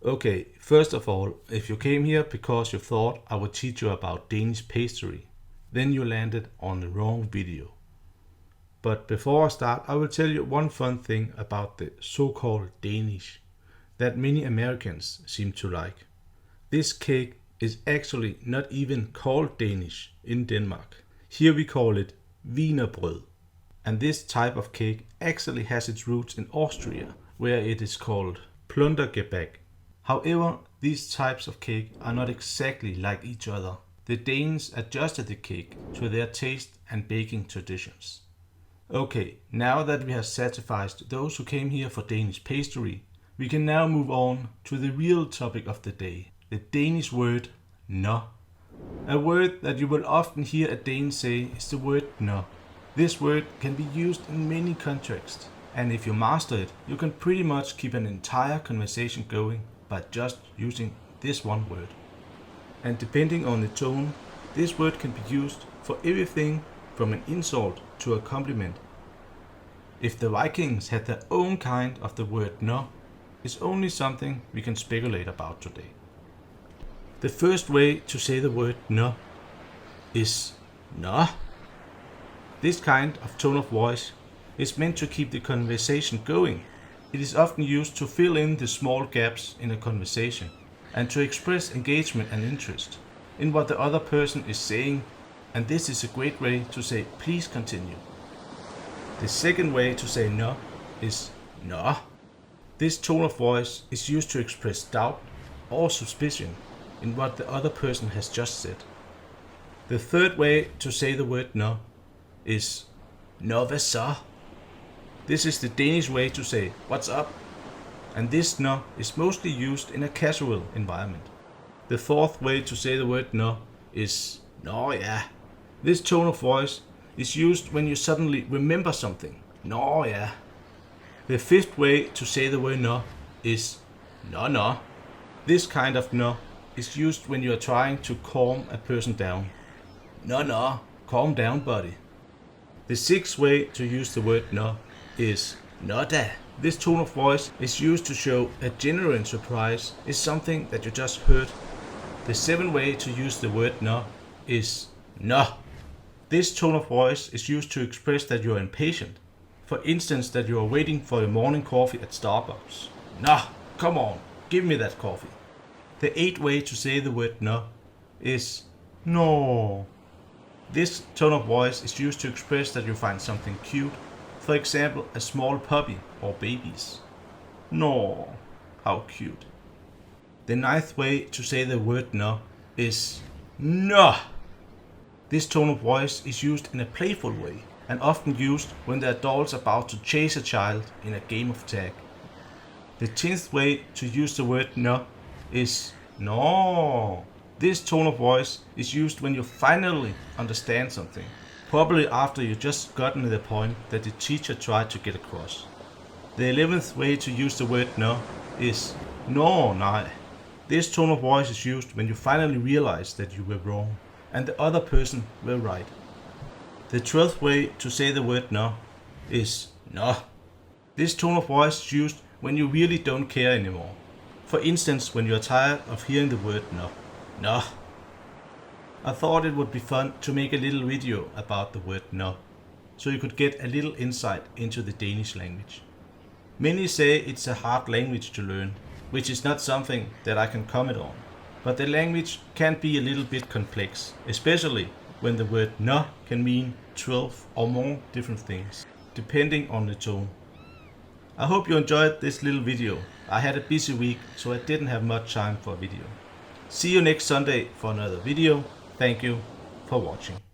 Okay, first of all, if you came here because you thought I would teach you about Danish pastry, then you landed on the wrong video. But before I start, I will tell you one fun thing about the so-called Danish that many Americans seem to like. This cake is actually not even called Danish in Denmark. Here we call it wienerbrød. And this type of cake actually has its roots in Austria, where it is called plundergebæk. However, these types of cake are not exactly like each other. The Danes adjusted the cake to their taste and baking traditions. Okay, now that we have satisfied those who came here for Danish pastry, we can now move on to the real topic of the day, the Danish word nå. A word that you will often hear a Dane say is the word nå. This word can be used in many contexts, and if you master it, you can pretty much keep an entire conversation going by just using this one word. And depending on the tone, this word can be used for everything from an insult to a compliment. If the Vikings had their own kind of the word nå, is only something we can speculate about today. The first way to say the word nå is nå. This kind of tone of voice is meant to keep the conversation going. It is often used to fill in the small gaps in a conversation and to express engagement and interest in what the other person is saying, and this is a great way to say please continue. The second way to say no is nå. This tone of voice is used to express doubt or suspicion in what the other person has just said. The third way to say the word no is nå hvad så? This is the Danish way to say what's up, and this no is mostly used in a casual environment. The fourth way to say the word no is nå ja. This tone of voice is used when you suddenly remember something. Nå ja. The fifth way to say the word no is nå nå. This kind of no is used when you are trying to calm a person down. Nå nå, calm down buddy. The sixth way to use the word no is nå da. This tone of voice is used to show a genuine surprise is something that you just heard. The seventh way to use the word no is nå. This tone of voice is used to express that you are impatient. For instance, that you are waiting for your morning coffee at Starbucks. Nå, come on, give me that coffee. The eighth way to say the word no is no. This tone of voice is used to express that you find something cute. For example, a small puppy or babies. No, how cute. The ninth way to say the word no is no. This tone of voice is used in a playful way and often used when the adults are about to chase a child in a game of tag. The 10th way to use the word no is no. This tone of voice is used when you finally understand something, probably after you just gotten the point that the teacher tried to get across. The 11th way to use the word no is no, nej. This tone of voice is used when you finally realize that you were wrong and the other person were right. The 12th way to say the word no is no. This tone of voice is used when you really don't care anymore. For instance, when you are tired of hearing the word no. No. I thought it would be fun to make a little video about the word no, so you could get a little insight into the Danish language. Many say it's a hard language to learn, which is not something that I can comment on. But the language can be a little bit complex, especially when the word no can mean 12 or more different things, depending on the tone. I hope you enjoyed this little video. I had a busy week, so I didn't have much time for a video. See you next Sunday for another video. Thank you for watching.